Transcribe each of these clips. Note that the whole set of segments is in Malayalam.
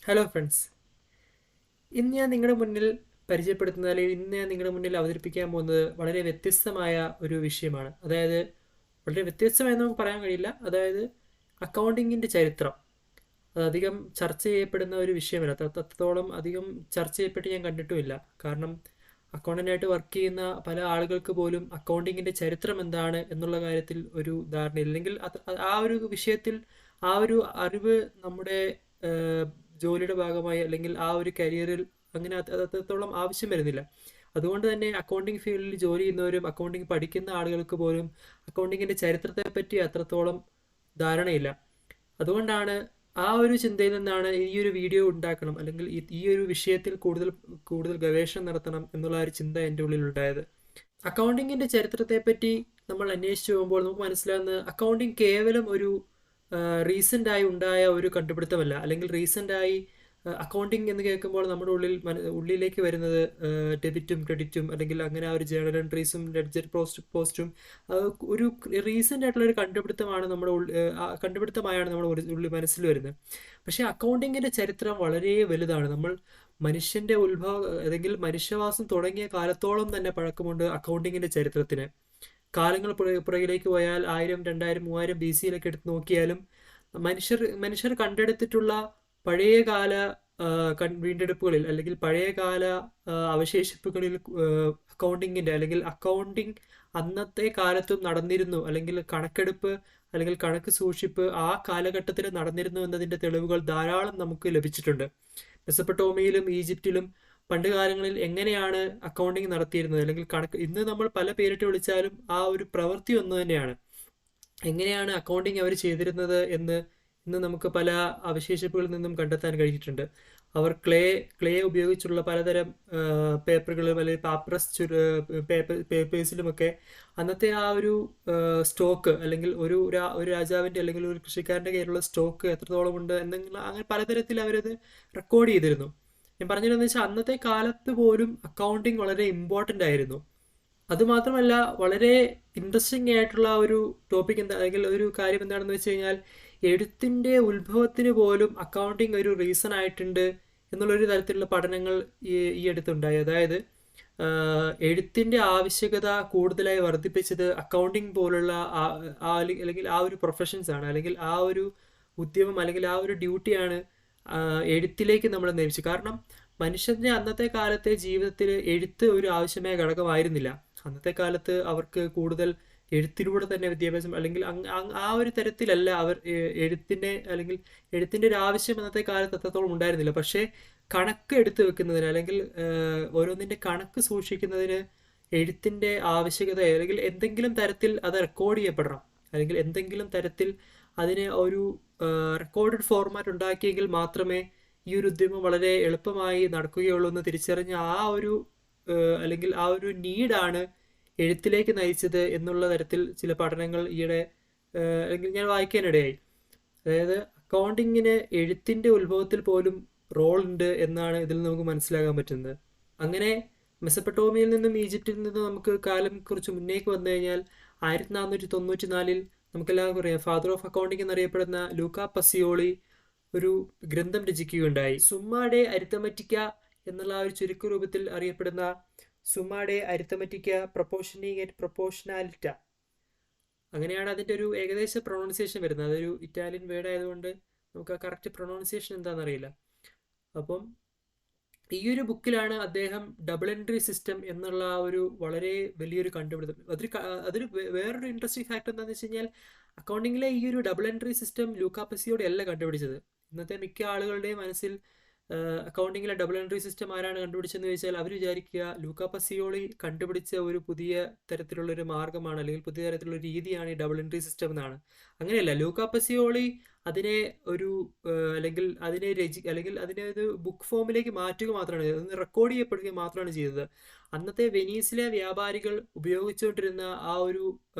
Hello friends. ഇന്ന് ഞാൻ നിങ്ങളുടെ മുന്നിൽ പരിചയപ്പെടുത്തുന്നത് അല്ലെങ്കിൽ ഇന്ന് ഞാൻ നിങ്ങളുടെ മുന്നിൽ അവതരിപ്പിക്കാൻ പോകുന്നത് വളരെ വ്യത്യസ്തമായ ഒരു വിഷയമാണ്. അതായത് വളരെ വ്യത്യസ്തമായെന്ന് നമുക്ക് പറയാൻ കഴിയില്ല. അതായത് അക്കൗണ്ടിങ്ങിൻ്റെ ചരിത്രം. അതധികം ചർച്ച ചെയ്യപ്പെടുന്ന ഒരു വിഷയമല്ല. അത്രത്തോളം അധികം ചർച്ച ചെയ്യപ്പെട്ട് ഞാൻ കണ്ടിട്ടുമില്ല. കാരണം അക്കൗണ്ടൻ്റായിട്ട് വർക്ക് ചെയ്യുന്ന പല ആളുകൾക്ക് പോലും അക്കൗണ്ടിങ്ങിൻ്റെ ചരിത്രം എന്താണ് എന്നുള്ള കാര്യത്തിൽ ഒരു ധാരണയില്ല. അല്ലെങ്കിൽ ആ ഒരു വിഷയത്തിൽ ആ ഒരു അറിവ് നമ്മുടെ ഏഹ്, ജോലിയുടെ ഭാഗമായി അല്ലെങ്കിൽ ആ ഒരു കരിയറിൽ അങ്ങനെ അത് അത്രത്തോളം ആവശ്യം വരുന്നില്ല. അതുകൊണ്ട് തന്നെ അക്കൗണ്ടിങ് ഫീൽഡിൽ ജോലി ചെയ്യുന്നവരും അക്കൗണ്ടിങ് പഠിക്കുന്ന ആളുകൾക്ക് പോലും അക്കൗണ്ടിങ്ങിൻ്റെ ചരിത്രത്തെ പറ്റി അത്രത്തോളം ധാരണയില്ല. അതുകൊണ്ടാണ് ആ ഒരു ചിന്തയിൽ നിന്നാണ് ഈ ഒരു വീഡിയോ ഉണ്ടാക്കണം അല്ലെങ്കിൽ ഈ ഒരു വിഷയത്തിൽ കൂടുതൽ കൂടുതൽ ഗവേഷണം നടത്തണം എന്നുള്ള ഒരു ചിന്ത എൻ്റെ ഉള്ളിൽ ഉണ്ടായത്. അക്കൗണ്ടിങ്ങിന്റെ ചരിത്രത്തെ പറ്റി നമ്മൾ അന്വേഷിച്ചു പോകുമ്പോൾ നമുക്ക് മനസ്സിലാകുന്നത് അക്കൗണ്ടിങ് കേവലം ഒരു റീസെന്റ് ആയി ഉണ്ടായ ഒരു കണ്ടുപിടുത്തമല്ല. അല്ലെങ്കിൽ റീസെന്റ് ആയി അക്കൗണ്ടിങ് എന്ന് കേൾക്കുമ്പോൾ നമ്മുടെ ഉള്ളിലേക്ക് വരുന്നത് ഡെബിറ്റും ക്രെഡിറ്റും അല്ലെങ്കിൽ അങ്ങനെ ആ ഒരു ജേണൽ എൻട്രീസും ലെഡ്ജർ പോസ്റ്റും ഒരു റീസെന്റ് ആയിട്ടുള്ള ഒരു കണ്ടുപിടുത്തമാണ് കണ്ടുപിടുത്തമായാണ് നമ്മുടെ ഉള്ളിൽ മനസ്സിൽ വരുന്നത്. പക്ഷേ അക്കൗണ്ടിങ്ങിന്റെ ചരിത്രം വളരെ വലുതാണ്. മനുഷ്യന്റെ ഉത്ഭവം അല്ലെങ്കിൽ മനുഷ്യവാസം തുടങ്ങിയ കാലത്തോളം തന്നെ പഴക്കമുണ്ട് അക്കൗണ്ടിങ്ങിന്റെ ചരിത്രത്തിന്. കാലങ്ങൾ പുറകിലേക്ക് പോയാൽ 1000, 2000, 3000 BC-യിലൊക്കെ എടുത്ത് നോക്കിയാലും മനുഷ്യർ കണ്ടെടുത്തിട്ടുള്ള പഴയകാല വീണ്ടെടുപ്പുകളിൽ അല്ലെങ്കിൽ പഴയകാല അവശേഷിപ്പുകളിൽ അക്കൗണ്ടിങ്ങിന്റെ അല്ലെങ്കിൽ അക്കൗണ്ടിങ് അന്നത്തെ കാലത്തും നടന്നിരുന്നു, അല്ലെങ്കിൽ കണക്കെടുപ്പ് അല്ലെങ്കിൽ കണക്ക് സൂക്ഷിപ്പ് ആ കാലഘട്ടത്തിൽ നടന്നിരുന്നു എന്നതിന്റെ തെളിവുകൾ ധാരാളം നമുക്ക് ലഭിച്ചിട്ടുണ്ട്. മെസപ്പൊട്ടോമിയയിലും ഈജിപ്തിലും പണ്ട് കാലങ്ങളിൽ എങ്ങനെയാണ് അക്കൗണ്ടിങ് നടത്തിയിരുന്നത് അല്ലെങ്കിൽ കണക്ക് ഇന്ന് നമ്മൾ പല പേരിട്ട് വിളിച്ചാലും ആ ഒരു പ്രവൃത്തി ഒന്ന് തന്നെയാണ്. എങ്ങനെയാണ് അക്കൗണ്ടിങ് അവർ ചെയ്തിരുന്നത് എന്ന് ഇന്ന് നമുക്ക് പല അവശേഷിപ്പുകളിൽ നിന്നും കണ്ടെത്താൻ കഴിഞ്ഞിട്ടുണ്ട്. അവർ ക്ലേ ഉപയോഗിച്ചുള്ള പലതരം പേപ്പറുകളും അല്ലെങ്കിൽ പേപ്പേഴ്സിലുമൊക്കെ അന്നത്തെ ആ ഒരു സ്റ്റോക്ക് അല്ലെങ്കിൽ ഒരു രാജാവിൻ്റെ അല്ലെങ്കിൽ ഒരു കൃഷിക്കാരൻ്റെ കയ്യിലുള്ള സ്റ്റോക്ക് എത്രത്തോളം ഉണ്ട് എന്തെങ്കിലും അങ്ങനെ പലതരത്തിൽ അവരത് റെക്കോർഡ് ചെയ്തിരുന്നു. ഞാൻ പറഞ്ഞിരുന്നത് വെച്ചാൽ അന്നത്തെ കാലത്ത് പോലും അക്കൗണ്ടിങ് വളരെ ഇമ്പോർട്ടൻ്റ് ആയിരുന്നു. അതുമാത്രമല്ല, വളരെ ഇൻട്രസ്റ്റിംഗ് ആയിട്ടുള്ള ഒരു ടോപ്പിക് എന്താ അല്ലെങ്കിൽ ഒരു കാര്യം എന്താണെന്ന് വെച്ച് കഴിഞ്ഞാൽ എഴുത്തിന്റെ ഉത്ഭവത്തിന് പോലും അക്കൗണ്ടിങ് ഒരു റീസൺ ആയിട്ടുണ്ട് എന്നുള്ളൊരു തരത്തിലുള്ള പഠനങ്ങൾ ഈ അടുത്തുണ്ടായി. അതായത് എഴുത്തിന്റെ ആവശ്യകത കൂടുതലായി വർദ്ധിപ്പിച്ചത് അക്കൗണ്ടിങ് പോലുള്ള അല്ലെങ്കിൽ ആ ഒരു പ്രൊഫഷൻസ് ആണ്, അല്ലെങ്കിൽ ആ ഒരു ഉദ്യമം അല്ലെങ്കിൽ ആ ഒരു ഡ്യൂട്ടിയാണ് എഴുത്തിലേക്ക് നമ്മളെ നയിച്ചു. കാരണം മനുഷ്യന്റെ അന്നത്തെ കാലത്തെ ജീവിതത്തിൽ എഴുത്ത് ഒരു ആവശ്യമായ ഘടകമായിരുന്നില്ല. അന്നത്തെ കാലത്ത് അവർക്ക് കൂടുതൽ എഴുത്തിലൂടെ തന്നെ വിദ്യാഭ്യാസം അല്ലെങ്കിൽ ആ ഒരു തരത്തിലല്ല അവർ എഴുത്തിന്റെ ഒരു ആവശ്യം അന്നത്തെ കാലത്ത് എത്രത്തോളം ഉണ്ടായിരുന്നില്ല. പക്ഷേ കണക്ക് എടുത്തു വെക്കുന്നതിന് അല്ലെങ്കിൽ ഓരോന്നിന്റെ കണക്ക് സൂക്ഷിക്കുന്നതിന് എഴുത്തിന്റെ ആവശ്യകത അല്ലെങ്കിൽ എന്തെങ്കിലും തരത്തിൽ അത് റെക്കോർഡ് ചെയ്യപ്പെടണം, അല്ലെങ്കിൽ എന്തെങ്കിലും തരത്തിൽ അതിന് ഒരു റെക്കോർഡഡ് ഫോർമാറ്റ് ഉണ്ടാക്കിയെങ്കിൽ മാത്രമേ ഈ ഒരു ഉദ്യമം വളരെ എളുപ്പമായി നടക്കുകയുള്ളൂ എന്ന് തിരിച്ചറിഞ്ഞ അല്ലെങ്കിൽ ആ ഒരു നീഡാണ് എഴുത്തിലേക്ക് നയിച്ചത് എന്നുള്ള തരത്തിൽ ചില പഠനങ്ങൾ ഈയിടെ അല്ലെങ്കിൽ ഞാൻ വായിക്കാനിടയായി. അതായത് അക്കൗണ്ടിങ്ങിന് എഴുത്തിന്റെ ഉത്ഭവത്തിൽ പോലും റോൾ ഉണ്ട് എന്നാണ് ഇതിൽ നമുക്ക് മനസ്സിലാക്കാൻ പറ്റുന്നത്. അങ്ങനെ മെസപ്പൊട്ടോമിയയിൽ നിന്നും ഈജിപ്തിൽ നിന്നും നമുക്ക് കാലം കുറച്ച് മുന്നേക്ക് വന്നു കഴിഞ്ഞാൽ 1494 നമുക്കെല്ലാവർക്കും അറിയാം, ഫാദർ ഓഫ് അക്കൗണ്ടിങ് എന്നറിയപ്പെടുന്ന ലൂക്കാ പസിയോളി ഒരു ഗ്രന്ഥം രചിക്കുകയുണ്ടായി. സുമ്മാഡെ അരിത്തമെറ്റിക്ക എന്നുള്ള ആ ഒരു ചുരുക്ക രൂപത്തിൽ അറിയപ്പെടുന്ന സുമ്മാഡെ അരിത്തമെറ്റിക്ക പ്രൊപ്പോർഷനിങ് ആൻഡ് പ്രൊപ്പോർഷനാലിറ്റ, അങ്ങനെയാണ് അതിൻ്റെ ഒരു ഏകദേശ പ്രൊണൗൺസിയേഷൻ വരുന്നത്. അതൊരു ഇറ്റാലിയൻ വേർഡ് ആയതുകൊണ്ട് നമുക്ക് ആ കറക്റ്റ് പ്രൊണൗൺസിയേഷൻ എന്താണെന്നറിയില്ല. അപ്പം ഈ ഒരു ബുക്കിലാണ് അദ്ദേഹം ഡബിൾ എൻട്രി സിസ്റ്റം എന്നുള്ള ആ ഒരു വളരെ വലിയൊരു കണ്ടുപിടുത്തം. അതൊരു വേറൊരു ഇൻട്രസ്റ്റിംഗ് ഫാക്ടർ എന്താണെന്ന് വെച്ച് കഴിഞ്ഞാൽ അക്കൗണ്ടിങ്ങിലെ ഈ ഒരു ഡബിൾ എൻട്രി സിസ്റ്റം ലൂക്കാ പസിയോളി അല്ല കണ്ടുപിടിച്ചത്. ഇന്നത്തെ മിക്ക ആളുകളുടെയും മനസ്സിൽ അക്കൗണ്ടിങ്ങിലെ ഡബിൾ എൻട്രി സിസ്റ്റം ആരാണ് കണ്ടുപിടിച്ചതെന്ന് ചോദിച്ചാൽ അവർ വിചാരിക്കുക ലൂക്കാ പസിയോളി കണ്ടുപിടിച്ച ഒരു പുതിയ തരത്തിലുള്ള ഒരു മാർഗ്ഗമാണ് അല്ലെങ്കിൽ പുതിയ തരത്തിലുള്ള രീതിയാണ് ഈ ഡബിൾ എൻട്രി സിസ്റ്റം എന്നാണ്. അങ്ങനെയല്ല. ലൂക്കാ പസിയോളി അതിനെ ഒരു അല്ലെങ്കിൽ അതിനെ ഒരു ബുക്ക് ഫോമിലേക്ക് മാറ്റുക മാത്രമാണ് ചെയ്തത്, അതൊന്ന് റെക്കോർഡ് ചെയ്യപ്പെടുക മാത്രമാണ് ചെയ്തത്. അന്നത്തെ വെനീസിലെ വ്യാപാരികൾ ഉപയോഗിച്ചുകൊണ്ടിരുന്ന ആ ഒരു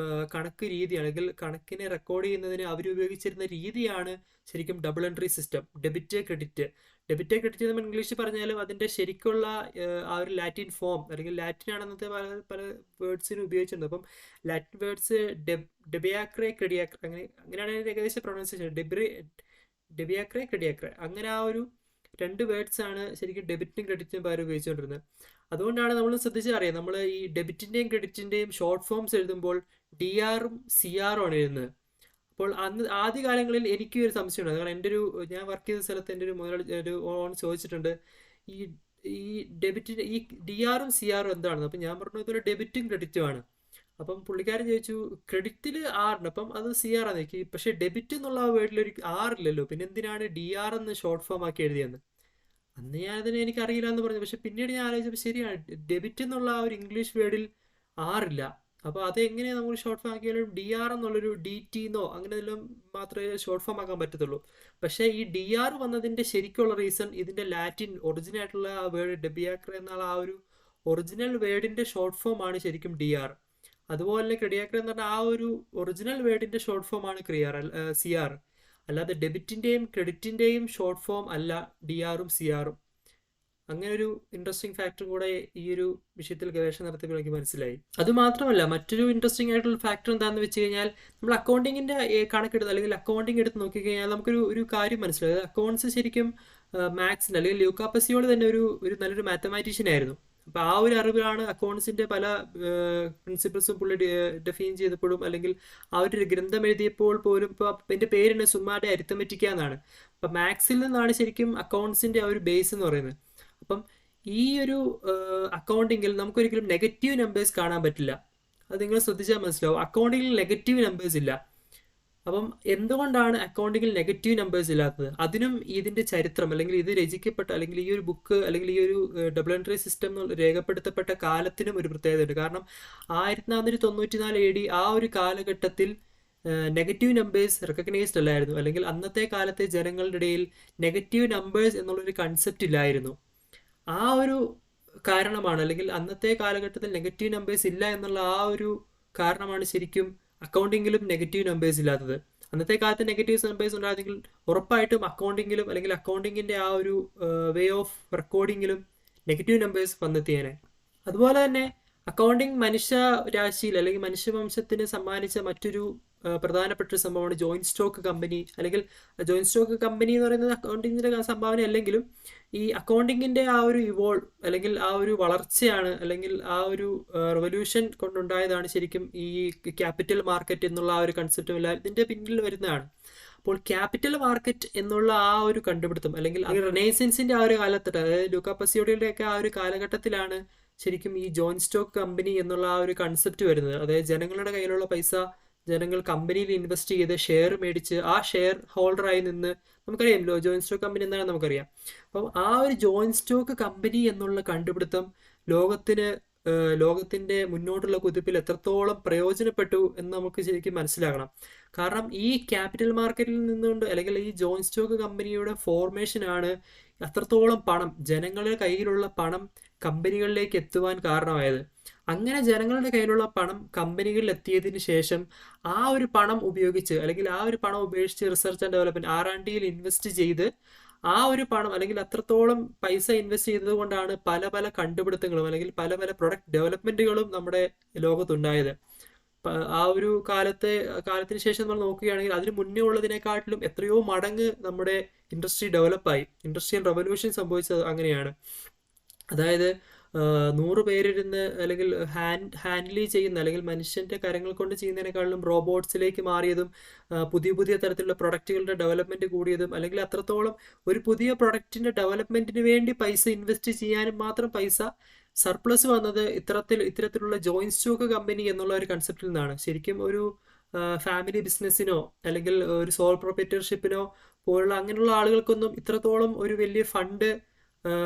കണക്ക് രീതി അല്ലെങ്കിൽ കണക്കിനെ റെക്കോർഡ് ചെയ്യുന്നതിന് അവർ ഉപയോഗിച്ചിരുന്ന രീതിയാണ് ശരിക്കും double entry system. Debit credit നമ്മൾ ഇംഗ്ലീഷിൽ പറഞ്ഞാലും അതിന്റെ ശരിക്കുള്ള ആ ഒരു ലാറ്റിൻ ഫോം അല്ലെങ്കിൽ ലാറ്റിനാണ് അന്നത്തെ പല പല വേർഡ്സിനും ഉപയോഗിച്ചിരുന്നത്. അപ്പം ലാറ്റിൻ വേർഡ്സ് ഡെബിയാക്രെ ക്രെഡിയാക്രെ അങ്ങനെയാണ് അതിന്റെ ഏകദേശം പ്രൊണൗൺസിയേഷൻ. ഡെബിയാക്രെ ക്രെഡിയാക്രെ അങ്ങനെ ആ ഒരു രണ്ട് വേർഡ്സ് ആണ് ശരിക്കും ഡെബിറ്റിനും ക്രെഡിറ്റിനും പകരം ഉപയോഗിച്ചുകൊണ്ടിരുന്നത്. അതുകൊണ്ടാണ് നമ്മൾ ശ്രദ്ധിച്ചറിയാം, നമ്മൾ ഈ ഡെബിറ്റിന്റെയും ക്രെഡിറ്റിന്റെയും ഷോർട്ട് ഫോംസ് എഴുതുമ്പോൾ DR-ഉം CR-ഉം ആണ് എഴുതുന്നത്. അപ്പോൾ അന്ന് ആദ്യകാലങ്ങളിൽ എനിക്ക് ഒരു സംശയമുണ്ട്. കാരണം ഞാൻ വർക്ക് ചെയ്ത സ്ഥലത്ത് എൻ്റെ ഒരു മുതലാളി ഒരു ഓൺ ചോദിച്ചിട്ടുണ്ട്, ഈ ഈ ഡെബിറ്റിന് ഈ DR-ഉം CR-ഉം എന്താണെന്ന്. അപ്പം ഞാൻ പറഞ്ഞു ഇതൊരു ഡെബിറ്റും ക്രെഡിറ്റും ആണ്. അപ്പം പുള്ളിക്കാരൻ ചോദിച്ചു ക്രെഡിറ്റിൽ ആറുണ്ട്, അപ്പം അത് CR ആണ് എനിക്ക്. പക്ഷെ ഡെബിറ്റ് എന്നുള്ള ആ വേർഡിൽ ഒരു ആറില്ലല്ലോ, പിന്നെ എന്തിനാണ് DR എന്ന് ഷോർട്ട് ഫോം ആക്കി എഴുതിയെന്ന്. അന്ന് ഞാനതിന് എനിക്കറിയില്ല എന്ന് പറഞ്ഞു. പക്ഷെ പിന്നീട് ഞാൻ ആലോചിച്ചപ്പോൾ ശരിയാണ്, ഡെബിറ്റ് എന്നുള്ള ആ ഒരു ഇംഗ്ലീഷ് വേർഡിൽ ആറില്ല. അപ്പോൾ അതെങ്ങനെയാണ് നമുക്ക് ഷോർട്ട് ഫോം ആക്കിയാലും DR എന്നുള്ളൊരു DT എന്നോ അങ്ങനെ എല്ലാം മാത്രമേ ഷോർട്ട് ഫോം ആക്കാൻ പറ്റത്തുള്ളൂ. പക്ഷേ ഈ DR വന്നതിൻ്റെ ശരിക്കുള്ള റീസൺ ഇതിൻ്റെ ലാറ്റിൻ ഒറിജിനൽ ആയിട്ടുള്ള ആ വേർഡ് ഡെബിയാക്ര എന്നുള്ള ആ ഒരു ഒറിജിനൽ വേർഡിൻ്റെ ഷോർട്ട് ഫോം ആണ് ശരിക്കും DR. അതുപോലെ ക്രെഡിയാക്ര എന്ന് പറഞ്ഞാൽ ആ ഒരു ഒറിജിനൽ വേർഡിൻ്റെ ഷോർട്ട് ഫോം ആണ് CR. അല്ലാതെ ഡെബിറ്റിൻ്റെയും ക്രെഡിറ്റിൻ്റെയും ഷോർട്ട് ഫോം അല്ല DR-ഉം CR-ഉം. അങ്ങനെ ഒരു ഇൻട്രസ്റ്റിംഗ് ഫാക്ടർ കൂടെ ഈ ഒരു വിഷയത്തിൽ ഗവേഷണം നടത്തിയപ്പോൾ എനിക്ക് മനസ്സിലായി. അതുമാത്രമല്ല, മറ്റൊരു ഇൻട്രസ്റ്റിംഗ് ആയിട്ടുള്ള ഫാക്ടർ എന്താണെന്ന് വെച്ച് കഴിഞ്ഞാൽ, നമ്മൾ അക്കൗണ്ടിങ്ങിൻ്റെ കണക്കെടുത്ത് അല്ലെങ്കിൽ അക്കൗണ്ടിങ് എടുത്ത് നോക്കിക്കഴിഞ്ഞാൽ നമുക്കൊരു കാര്യം മനസ്സിലായി. അക്കൗണ്ട്സ് ശരിക്കും മാത്സിന് അല്ലെങ്കിൽ ലൂക്കാ പസിയോളി തന്നെ ഒരു നല്ലൊരു മാത്തമാറ്റീഷ്യൻ ആയിരുന്നു. അപ്പോൾ ആ ഒരു അറിവിലാണ് അക്കൗണ്ട്സിൻ്റെ പല പ്രിൻസിപ്പിൾസും പുള്ളി ഡെഫൈൻ ചെയ്തപ്പോഴും, അല്ലെങ്കിൽ ആ ഒരു ഗ്രന്ഥം എഴുതിയപ്പോൾ പോലും. ഇപ്പോൾ എൻ്റെ പേരിന് സുമ്മാടെ അരിത്തമെറ്റിക്ക എന്നാണ്. അപ്പം മാത്സിൽ നിന്നാണ് ശരിക്കും അക്കൗണ്ട്സിൻ്റെ ആ ഒരു ബേസ് എന്ന് പറയുന്നത്. അപ്പം ഈ ഒരു അക്കൗണ്ടിങ്ങിൽ നമുക്കൊരിക്കലും നെഗറ്റീവ് നമ്പേഴ്സ് കാണാൻ പറ്റില്ല. അത് നിങ്ങൾ ശ്രദ്ധിച്ചാൽ മനസ്സിലാവും, അക്കൗണ്ടിങ്ങിൽ നെഗറ്റീവ് നമ്പേഴ്സ് ഇല്ല. അപ്പം എന്തുകൊണ്ടാണ് അക്കൗണ്ടിങ്ങിൽ നെഗറ്റീവ് നമ്പേഴ്സ് ഇല്ലാത്തത്? അതിനും ഇതിൻ്റെ ചരിത്രം, അല്ലെങ്കിൽ ഇത് രചിക്കപ്പെട്ട, അല്ലെങ്കിൽ ഈ ഒരു ബുക്ക്, അല്ലെങ്കിൽ ഈ ഒരു ഡബിൾ എൻട്രി സിസ്റ്റം രേഖപ്പെടുത്തപ്പെട്ട കാലത്തിനും ഒരു പ്രത്യേകതയുണ്ട്. കാരണം 1494 AD ആ ഒരു കാലഘട്ടത്തിൽ നെഗറ്റീവ് നമ്പേഴ്സ് റെക്കഗ്നൈസ്ഡ് അല്ലായിരുന്നു, അല്ലെങ്കിൽ അന്നത്തെ കാലത്തെ ജനങ്ങളുടെ ഇടയിൽ നെഗറ്റീവ് നമ്പേഴ്സ് എന്നുള്ളൊരു കൺസെപ്റ്റ് ഇല്ലായിരുന്നു. ആ ഒരു കാരണമാണ്, അല്ലെങ്കിൽ അന്നത്തെ കാലഘട്ടത്തിൽ നെഗറ്റീവ് നമ്പേഴ്സ് ഇല്ല എന്നുള്ള ആ ഒരു കാരണമാണ് ശരിക്കും അക്കൗണ്ടിങ്ങിലും നെഗറ്റീവ് നമ്പേഴ്സ് ഇല്ലാത്തത്. അന്നത്തെ കാലത്ത് നെഗറ്റീവ് നമ്പേഴ്സ് ഉണ്ടായിരുന്നെങ്കിൽ ഉറപ്പായിട്ടും അക്കൗണ്ടിങ്ങിലും, അല്ലെങ്കിൽ അക്കൗണ്ടിങ്ങിൻ്റെ ആ ഒരു വേ ഓഫ് റെക്കോർഡിങ്ങിലും നെഗറ്റീവ് നമ്പേഴ്സ് വന്നെത്തിയേനെ. അതുപോലെ തന്നെ അക്കൗണ്ടിങ് മനുഷ്യ രാശിയിൽ, അല്ലെങ്കിൽ മനുഷ്യവംശത്തിന് സമ്മാനിച്ച മറ്റൊരു പ്രധാനപ്പെട്ട ഒരു സംഭവമാണ് ജോയിന്റ് സ്റ്റോക്ക് കമ്പനി. അല്ലെങ്കിൽ ജോയിന്റ് സ്റ്റോക്ക് കമ്പനി എന്ന് പറയുന്നത് അക്കൗണ്ടിങ്ങിൻ്റെ സംഭാവന അല്ലെങ്കിലും ഈ അക്കൗണ്ടിങ്ങിൻ്റെ ആ ഒരു അല്ലെങ്കിൽ ആ ഒരു വളർച്ചയാണ്, അല്ലെങ്കിൽ ആ ഒരു റെവല്യൂഷൻ കൊണ്ടുണ്ടായതാണ് ശരിക്കും ഈ ക്യാപിറ്റൽ മാർക്കറ്റ് എന്നുള്ള ആ ഒരു കൺസെപ്റ്റും എല്ലാം ഇതിൻ്റെ പിന്നിൽ വരുന്നതാണ്. അപ്പോൾ ക്യാപിറ്റൽ മാർക്കറ്റ് എന്നുള്ള ആ ഒരു കണ്ടുപിടുത്തം, അല്ലെങ്കിൽ റിനൈസൻസിൻ്റെ ആ ഒരു കാലഘട്ടം, അതായത് ലൂക്കാ പസിയോളിയുടെ ഒക്കെ ആ ഒരു കാലഘട്ടത്തിലാണ് ശരിക്കും ഈ ജോയിന്റ് സ്റ്റോക്ക് കമ്പനി എന്നുള്ള ആ ഒരു കൺസെപ്റ്റ് വരുന്നത്. അതായത് ജനങ്ങളുടെ കയ്യിലുള്ള പൈസ ജനങ്ങൾ കമ്പനിയിൽ ഇൻവെസ്റ്റ് ചെയ്ത് ഷെയർ മേടിച്ച് ആ ഷെയർ ഹോൾഡറായി നിന്ന്, നമുക്കറിയാമല്ലോ ജോയിന്റ് സ്റ്റോക്ക് കമ്പനി എന്താണെന്ന് നമുക്കറിയാം. അപ്പം ആ ഒരു ജോയിന്റ് സ്റ്റോക്ക് കമ്പനി എന്നുള്ള കണ്ടുപിടുത്തം ലോകത്തിൻ്റെ മുന്നോട്ടുള്ള കുതിപ്പിൽ എത്രത്തോളം പ്രയോജനപ്പെട്ടു എന്ന് നമുക്ക് ശരിക്കും മനസ്സിലാക്കണം. കാരണം ഈ ക്യാപിറ്റൽ മാർക്കറ്റിൽ നിന്നുകൊണ്ട്, അല്ലെങ്കിൽ ഈ ജോയിന്റ് സ്റ്റോക്ക് കമ്പനിയുടെ ഫോർമേഷനാണ് അത്രത്തോളം പണം, ജനങ്ങളുടെ കയ്യിലുള്ള പണം കമ്പനികളിലേക്ക് എത്തുവാൻ കാരണമായത്. അങ്ങനെ ജനങ്ങളുടെ കയ്യിലുള്ള പണം കമ്പനികളിൽ എത്തിയതിന് ശേഷം ആ ഒരു പണം ഉപയോഗിച്ച്, അല്ലെങ്കിൽ ആ ഒരു പണം ഉപയോഗിച്ച് റിസർച്ച് ആൻഡ് ഡെവലപ്മെന്റ് R&Dയിൽ ഇൻവെസ്റ്റ് ചെയ്ത് ആ ഒരു പണം, അല്ലെങ്കിൽ അത്രത്തോളം പൈസ ഇൻവെസ്റ്റ് ചെയ്തത് കൊണ്ടാണ് പല പല കണ്ടുപിടുത്തങ്ങളും, അല്ലെങ്കിൽ പല പല പ്രൊഡക്റ്റ് ഡെവലപ്മെന്റുകളും നമ്മുടെ ലോകത്തുണ്ടായത്. ആ ഒരു കാലത്തിന് ശേഷം നമ്മൾ നോക്കുകയാണെങ്കിൽ അതിന് മുന്നേ ഉള്ളതിനെക്കാട്ടിലും എത്രയോ മടങ്ങ് നമ്മുടെ ഇൻഡസ്ട്രി ഡെവലപ്പായി. ഇൻഡസ്ട്രിയൽ റെവല്യൂഷൻ സംഭവിച്ചത് അങ്ങനെയാണ്. അതായത് 100 പേരിരുന്ന്, അല്ലെങ്കിൽ ഹാൻഡിൽ ചെയ്യുന്ന, അല്ലെങ്കിൽ മനുഷ്യൻ്റെ കരങ്ങൾ കൊണ്ട് ചെയ്യുന്നതിനേക്കാളും റോബോട്ട്സിലേക്ക് മാറിയതും, പുതിയ പുതിയ തരത്തിലുള്ള പ്രൊഡക്റ്റുകളുടെ ഡെവലപ്മെൻറ്റ് കൂടിയതും, അല്ലെങ്കിൽ അത്രത്തോളം ഒരു പുതിയ പ്രൊഡക്റ്റിൻ്റെ ഡെവലപ്മെൻറ്റിന് വേണ്ടി പൈസ ഇൻവെസ്റ്റ് ചെയ്യാനും മാത്രം പൈസ സർപ്ലസ് വന്നത് ഇത്തരത്തിലുള്ള ജോയിന്റ് സ്റ്റോക്ക് കമ്പനി എന്നുള്ള ഒരു കൺസെപ്റ്റിൽ നിന്നാണ്. ശരിക്കും ഒരു ഫാമിലി ബിസിനസ്സിനോ, അല്ലെങ്കിൽ ഒരു സോൾ പ്രൊപ്രൈറ്റർഷിപ്പിനോ പോലുള്ള അങ്ങനെയുള്ള ആളുകൾക്കൊന്നും ഇത്രത്തോളം ഒരു വലിയ ഫണ്ട്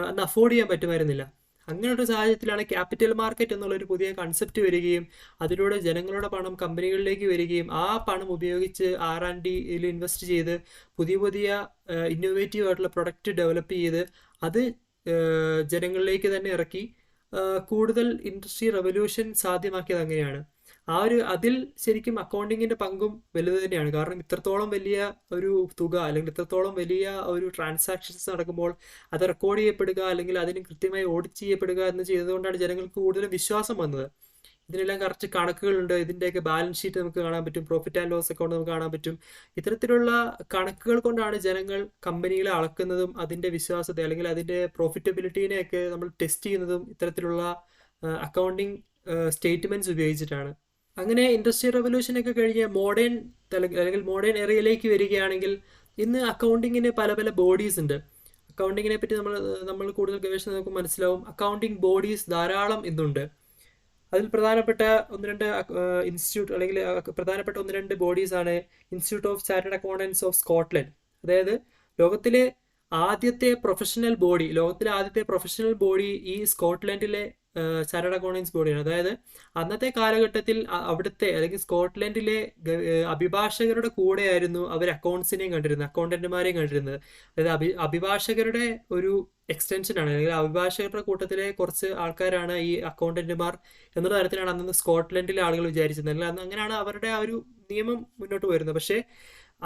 അന്ന് അഫോർഡ് ചെയ്യാൻ പറ്റുമായിരുന്നില്ല. അങ്ങനെയൊരു സാഹചര്യത്തിലാണ് ക്യാപിറ്റൽ മാർക്കറ്റ് എന്നുള്ളൊരു പുതിയ കൺസെപ്റ്റ് വരികയും അതിലൂടെ ജനങ്ങളുടെ പണം കമ്പനികളിലേക്ക് വരികയും ആ പണം ഉപയോഗിച്ച് R&Dയിൽ ഇൻവെസ്റ്റ് ചെയ്ത് പുതിയ പുതിയ ഇന്നോവേറ്റീവ് ആയിട്ടുള്ള പ്രൊഡക്റ്റ് ഡെവലപ്പ് ചെയ്ത് അത് ജനങ്ങളിലേക്ക് തന്നെ ഇറക്കി കൂടുതൽ ഇൻഡസ്ട്രി റെവല്യൂഷൻ സാധ്യമാക്കിയത് അങ്ങനെയാണ്. അതിൽ ശരിക്കും അക്കൗണ്ടിങ്ങിൻ്റെ പങ്കും വലുത് തന്നെയാണ്. കാരണം ഇത്രത്തോളം വലിയ ഒരു തുക, അല്ലെങ്കിൽ ഇത്രത്തോളം വലിയ ഒരു ട്രാൻസാക്ഷൻസ് നടക്കുമ്പോൾ അത് റെക്കോർഡ് ചെയ്യപ്പെടുക, അല്ലെങ്കിൽ അതിന് കൃത്യമായി ഓഡിറ്റ് ചെയ്യപ്പെടുക എന്ന് ചെയ്തതുകൊണ്ടാണ് ജനങ്ങൾക്ക് കൂടുതലും വിശ്വാസം വന്നത്. ഇതിനെല്ലാം കറക്റ്റ് കണക്കുകളുണ്ട്. ഇതിൻ്റെയൊക്കെ ബാലൻസ് ഷീറ്റ് നമുക്ക് കാണാൻ പറ്റും, പ്രോഫിറ്റ് ആൻഡ് ലോസ് അക്കൗണ്ട് നമുക്ക് കാണാൻ പറ്റും. ഇത്തരത്തിലുള്ള കണക്കുകൾ കൊണ്ടാണ് ജനങ്ങൾ കമ്പനികളെ അളക്കുന്നതും അതിൻ്റെ വിശ്വാസത്തെ അല്ലെങ്കിൽ അതിൻ്റെ പ്രോഫിറ്റബിലിറ്റീനെയൊക്കെ നമ്മൾ ടെസ്റ്റ് ചെയ്യുന്നതും ഇത്തരത്തിലുള്ള അക്കൗണ്ടിങ് സ്റ്റേറ്റ്മെന്റ്സ് ഉപയോഗിച്ചിട്ടാണ്. അങ്ങനെ ഇൻഡസ്ട്രിയൽ റവല്യൂഷനൊക്കെ കഴിഞ്ഞ് മോഡേൺ അല്ലെങ്കിൽ മോഡേൺ എറയിലേക്ക് വരികയാണെങ്കിൽ ഇന്ന് അക്കൗണ്ടിങ്ങിന് പല പല ബോഡീസ് ഉണ്ട്. അക്കൗണ്ടിങ്ങിനെ പറ്റി നമ്മൾ കൂടുതൽ ഗവേഷണം നമുക്ക് മനസ്സിലാവും. അക്കൗണ്ടിങ് ബോഡീസ് ധാരാളം ഇന്നുണ്ട്. അതിൽ പ്രധാനപ്പെട്ട ഒന്ന് രണ്ട് ഇൻസ്റ്റിറ്റ്യൂട്ട് അല്ലെങ്കിൽ പ്രധാനപ്പെട്ട ഒന്ന് രണ്ട് ബോഡീസാണ് institute of chartered accountants of Scotland. അതായത് ലോകത്തിലെ ആദ്യത്തെ പ്രൊഫഷണൽ ബോഡി ഈ സ്കോട്ട്ലൻഡിലെ ചാർട്ടേഡ് അക്കൗണ്ടൻസ് ബോഡിയാണ്. അതായത് അന്നത്തെ കാലഘട്ടത്തിൽ അവിടുത്തെ അല്ലെങ്കിൽ സ്കോട്ട്ലൻഡിലെ അഭിഭാഷകരുടെ കൂടെയായിരുന്നു അവർ അക്കൗണ്ട്സിനെയും കണ്ടിരുന്നത്, അക്കൗണ്ടന്റുമാരെയും കണ്ടിരുന്നത്. അതായത് അഭിഭാഷകരുടെ ഒരു എക്സ്റ്റൻഷനാണ്, അല്ലെങ്കിൽ അഭിഭാഷകരുടെ കൂട്ടത്തിലെ കുറച്ച് ആൾക്കാരാണ് ഈ അക്കൗണ്ടന്റുമാർ എന്നുള്ള തരത്തിലാണ് അന്ന് സ്കോട്ട്ലൻഡിലെ ആളുകൾ വിചാരിച്ചിരുന്നത്. അല്ലെങ്കിൽ അങ്ങനെയാണ് അവരുടെ ആ ഒരു നിയമം മുന്നോട്ട് വരുന്നത്. പക്ഷേ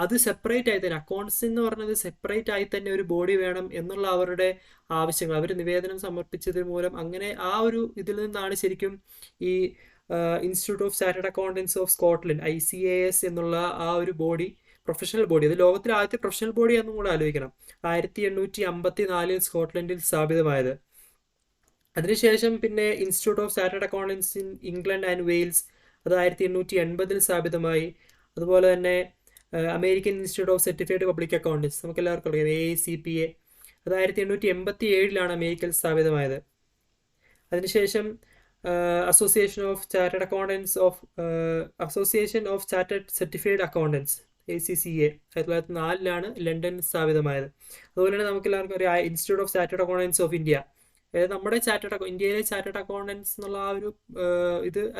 അത് സെപ്പറേറ്റ് ആയി തന്നെ, അക്കൗണ്ട്സ് എന്ന് പറഞ്ഞത് സെപ്പറേറ്റ് ആയി തന്നെ ഒരു ബോഡി വേണം എന്നുള്ള അവരുടെ ആവശ്യങ്ങൾ അവർ നിവേദനം സമർപ്പിച്ചത് മൂലം അങ്ങനെ ആ ഒരു ഇതിൽ നിന്നാണ് ശരിക്കും ഈ institute of chartered accountants of Scotland ICAS എന്നുള്ള ആ ഒരു ബോഡി, പ്രൊഫഷണൽ ബോഡി, അത് ലോകത്തിലെ ആദ്യത്തെ പ്രൊഫഷണൽ ബോഡി എന്നും കൂടെ ആലോചിക്കണം, 1854 സ്കോട്ട്ലൻഡിൽ സ്ഥാപിതമായത്. അതിനുശേഷം പിന്നെ institute of chartered accountants in England and Wales, അത് 1880 സ്ഥാപിതമായി. അതുപോലെ തന്നെ American institute of certified public accountants, നമുക്ക് എല്ലാവർക്കും അറിയാം, AICPA, അത് 1887 അമേരിക്കയിൽ സ്ഥാപിതമായത്. അതിനുശേഷം association of chartered certified accountants ACCA 1904 ലണ്ടനിൽ സ്ഥാപിതമായത്. അതുപോലെ തന്നെ നമുക്ക് എല്ലാവർക്കും അറിയാം institute of chartered accountants of India, അതായത് നമ്മുടെ ഇന്ത്യയിലെ ചാർട്ടേഡ് അക്കൗണ്ടൻസ് എന്നുള്ള ആ ഒരു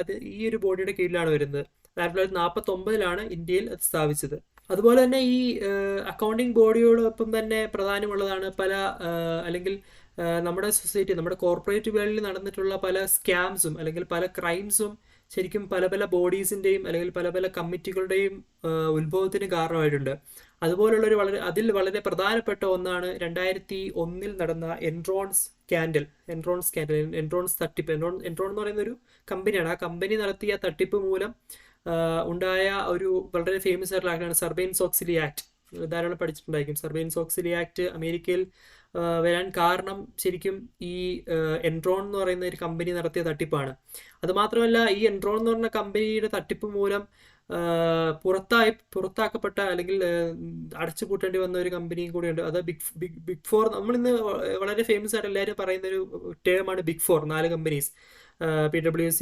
അത് ഈ ഒരു ബോഡിയുടെ കീഴിലാണ് വരുന്നത്. 1949 ഇന്ത്യയിൽ അത് സ്ഥാപിച്ചത്. അതുപോലെ തന്നെ ഈ അക്കൗണ്ടിങ് ബോഡിയോടൊപ്പം തന്നെ പ്രധാനമുള്ളതാണ് അല്ലെങ്കിൽ നമ്മുടെ സൊസൈറ്റി, നമ്മുടെ കോർപ്പറേറ്റ് വേൾഡിൽ നടന്നിട്ടുള്ള പല സ്കാംസും അല്ലെങ്കിൽ പല ക്രൈംസും ശരിക്കും പല പല ബോഡീസിൻ്റെയും അല്ലെങ്കിൽ പല പല കമ്മിറ്റികളുടെയും ഉത്ഭവത്തിന് കാരണമായിട്ടുണ്ട്. അതുപോലുള്ളൊരു അതിൽ വളരെ പ്രധാനപ്പെട്ട ഒന്നാണ് 2001 നടന്ന എൻറോൺസ് തട്ടിപ്പ്. എൻറോൺ എന്ന് പറയുന്ന ഒരു കമ്പനിയാണ്. ആ കമ്പനി നടത്തിയ തട്ടിപ്പ് മൂലം ഉണ്ടായ ഒരു വളരെ ഫേമസ് ആയിട്ടുള്ള ആക്ടാണ് സർബെയിൻ-സോക്സ്ലി ആക്ട്. ധാരാളം പഠിച്ചിട്ടുണ്ടായിരിക്കും. സർബെയിൻ-സോക്സ്ലി ആക്ട് അമേരിക്കയിൽ വരാൻ കാരണം ശരിക്കും ഈ എൻറോൺ എന്ന് പറയുന്ന ഒരു കമ്പനി നടത്തിയ തട്ടിപ്പാണ്. അതുമാത്രമല്ല, ഈ എൻറോൺ എന്ന് പറഞ്ഞ കമ്പനിയുടെ തട്ടിപ്പ് മൂലം പുറത്താക്കപ്പെട്ട അല്ലെങ്കിൽ അടച്ചുപൂട്ടേണ്ടി വന്ന ഒരു കമ്പനിയും കൂടിയുണ്ട്. അത് ബിഗ് ഫോർ. നമ്മളിന്ന് വളരെ ഫേമസ് ആയിട്ട് എല്ലാവരും പറയുന്ന ഒരു ടേമാണ് big four, 4 companies, PwC,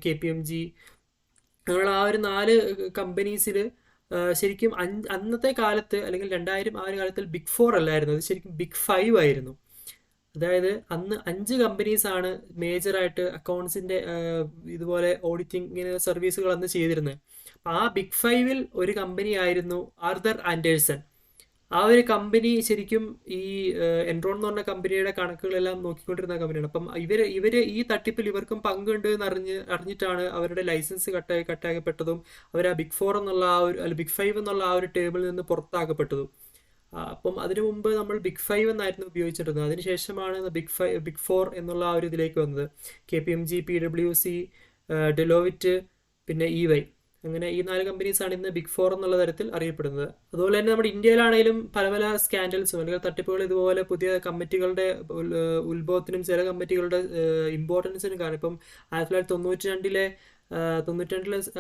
KPMG, അങ്ങനെയുള്ള ആ ഒരു 4 കമ്പനീസിൽ ശരിക്കും അന്നത്തെ കാലത്ത് അല്ലെങ്കിൽ 2000 ആ ഒരു കാലത്തിൽ ബിഗ് ഫോർ അല്ലായിരുന്നു, അത് ശരിക്കും ബിഗ് 5 ആയിരുന്നു. അതായത് അന്ന് 5 കമ്പനീസാണ് മേജറായിട്ട് അക്കൗണ്ട്സിന്റെ ഇതുപോലെ ഓഡിറ്റിംഗ് ഇങ്ങനെ സർവീസുകൾ അന്ന് ചെയ്തിരുന്നത്. ആ ബിഗ് 5 ഒരു കമ്പനി ആയിരുന്നു ആർതർ ആൻഡേഴ്സൺ. ആ ഒരു കമ്പനി ശരിക്കും ഈ എൻറോൺ എന്ന് പറഞ്ഞ കമ്പനിയുടെ കണക്കുകളെല്ലാം നോക്കിക്കൊണ്ടിരുന്ന കമ്പനിയാണ്. അപ്പം ഇവര് ഈ തട്ടിപ്പിൽ ഇവർക്കും പങ്കുണ്ട് എന്ന് അറിഞ്ഞിട്ടാണ് അവരുടെ ലൈസൻസ് കട്ടാക്കപ്പെട്ടതും അവർ ആ ബിഗ് 4 എന്നുള്ള ബിഗ് 5 എന്നുള്ള ആ ഒരു ടേബിളിൽ നിന്ന് പുറത്താക്കപ്പെട്ടതും. അപ്പം അതിനു മുമ്പ് നമ്മൾ ബിഗ് 5 എന്നായിരുന്നു ഉപയോഗിച്ചിരുന്നത്. അതിനുശേഷമാണ് ബിഗ് 4 എന്നുള്ള ആ ഒരു ഇതിലേക്ക് വന്നത്. KPMG, PwC, ഡെലോയിറ്റ്, പിന്നെ EY, അങ്ങനെ ഈ 4 കമ്പനീസാണ് ഇന്ന് ബിഗ് 4 എന്നുള്ള തരത്തിൽ അറിയപ്പെടുന്നത്. അതുപോലെ തന്നെ നമ്മുടെ ഇന്ത്യയിലാണെങ്കിലും പല പല സ്കാൻഡൽസും അല്ലെങ്കിൽ തട്ടിപ്പുകൾ ഇതുപോലെ പുതിയ കമ്മിറ്റികളുടെ ഉത്ഭവത്തിനും ചില കമ്മിറ്റികളുടെ ഇമ്പോർട്ടൻസിനും കാരണം. ഇപ്പം 1992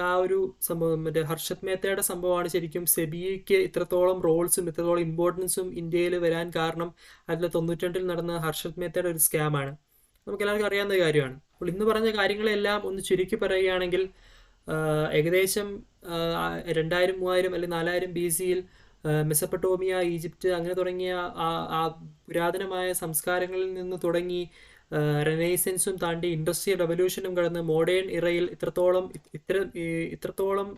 ആ ഒരു സംഭവം, മറ്റേ ഹർഷത് മേത്തയുടെ സംഭവമാണ് ശരിക്കും സെബിക്ക് ഇത്രത്തോളം റോൾസും ഇത്രത്തോളം ഇമ്പോർട്ടൻസും ഇന്ത്യയിൽ വരാൻ കാരണം. 1992 നടന്ന ഹർഷത് മേത്തയുടെ ഒരു സ്കാമാണ്, നമുക്ക് എല്ലാവർക്കും അറിയാവുന്ന കാര്യമാണ്. അപ്പോൾ ഇന്ന് പറഞ്ഞ കാര്യങ്ങളെല്ലാം ഒന്ന് ചുരുക്കി പറയുകയാണെങ്കിൽ ഏകദേശം 2000, 3000 അല്ലെങ്കിൽ 4000 BC-യിൽ മെസപ്പൊട്ടോമിയ, ഈജിപ്റ്റ് അങ്ങനെ തുടങ്ങിയ ആ പുരാതനമായ സംസ്കാരങ്ങളിൽ നിന്ന് തുടങ്ങി റെനൈസൻസും താണ്ടി ഇൻഡസ്ട്രിയൽ റവല്യൂഷനും കടന്ന് മോഡേൺ ഇറയിൽ ഇത്രത്തോളം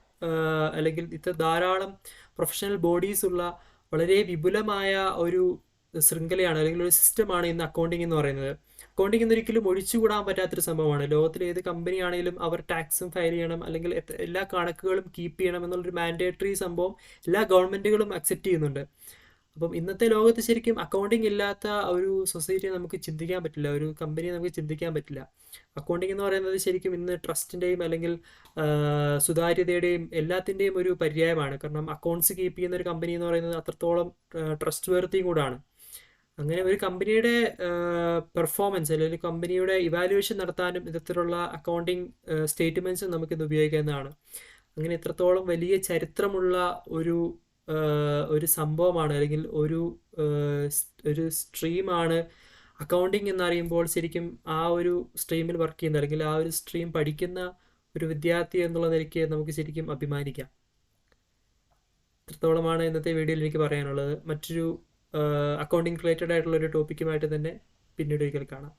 അല്ലെങ്കിൽ ധാരാളം പ്രൊഫഷണൽ ബോഡീസ് ഉള്ള വളരെ വിപുലമായ ഒരു ശൃംഖലയാണ് അല്ലെങ്കിൽ ഒരു സിസ്റ്റമാണ് ഇന്ന് അക്കൗണ്ടിങ് എന്ന് പറയുന്നത്. അക്കൗണ്ടിങ് എന്നൊരിക്കലും ഒഴിച്ചുകൂടാൻ പറ്റാത്തൊരു സംഭവമാണ്. ലോകത്തിലെ ഏത് കമ്പനി ആണെങ്കിലും അവർ ടാക്സും ഫയൽ ചെയ്യണം അല്ലെങ്കിൽ എല്ലാ കണക്കുകളും കീപ്പ് ചെയ്യണം എന്നുള്ളൊരു മാൻഡേറ്ററി സംഭവം എല്ലാ ഗവൺമെന്റുകളും അക്സെപ്റ്റ് ചെയ്യുന്നുണ്ട്. അപ്പം ഇന്നത്തെ ലോകത്ത് ശരിക്കും അക്കൗണ്ടിങ് ഇല്ലാത്ത ഒരു സൊസൈറ്റിയെ നമുക്ക് ചിന്തിക്കാൻ പറ്റില്ല, ഒരു കമ്പനിയെ നമുക്ക് ചിന്തിക്കാൻ പറ്റില്ല. അക്കൗണ്ടിങ് എന്ന് പറയുന്നത് ശരിക്കും ഇന്ന് ട്രസ്റ്റിൻ്റെയും അല്ലെങ്കിൽ സുതാര്യതയുടെയും എല്ലാത്തിൻ്റെയും ഒരു പര്യായമാണ്. കാരണം അക്കൗണ്ട്സ് കീപ്പ് ചെയ്യുന്ന ഒരു കമ്പനി എന്ന് പറയുന്നത് അത്രത്തോളം ട്രസ്റ്റ് വർത്തിയും കൂടാണ്. അങ്ങനെ ഒരു കമ്പനിയുടെ പെർഫോമൻസ് അല്ലെങ്കിൽ കമ്പനിയുടെ ഇവാലുവേഷൻ നടത്താനും ഇത്തരത്തിലുള്ള അക്കൗണ്ടിങ് സ്റ്റേറ്റ്മെൻറ്റ്സും നമുക്കിത് ഉപയോഗിക്കാവുന്നതാണ്. അങ്ങനെ ഇത്രത്തോളം വലിയ ചരിത്രമുള്ള ഒരു ഒരു സംഭവമാണ്, അല്ലെങ്കിൽ ഒരു സ്ട്രീമാണ് അക്കൗണ്ടിങ് എന്നറിയുമ്പോൾ ശരിക്കും ആ ഒരു സ്ട്രീമിൽ വർക്ക് ചെയ്യുന്ന അല്ലെങ്കിൽ ആ ഒരു സ്ട്രീം പഠിക്കുന്ന ഒരു വിദ്യാർത്ഥി എന്നുള്ള നിലയ്ക്ക് നമുക്ക് ശരിക്കും അഭിമാനിക്കാം. ഇത്രത്തോളമാണ് ഇന്നത്തെ വീഡിയോയിൽ എനിക്ക് പറയാനുള്ളത്. മറ്റൊരു അക്കൗണ്ടിങ് റിലേറ്റഡ് ആയിട്ടുള്ള ഒരു ടോപ്പിക്കുമായിട്ട് തന്നെ പിന്നീട് ഒരിക്കൽ കാണാം.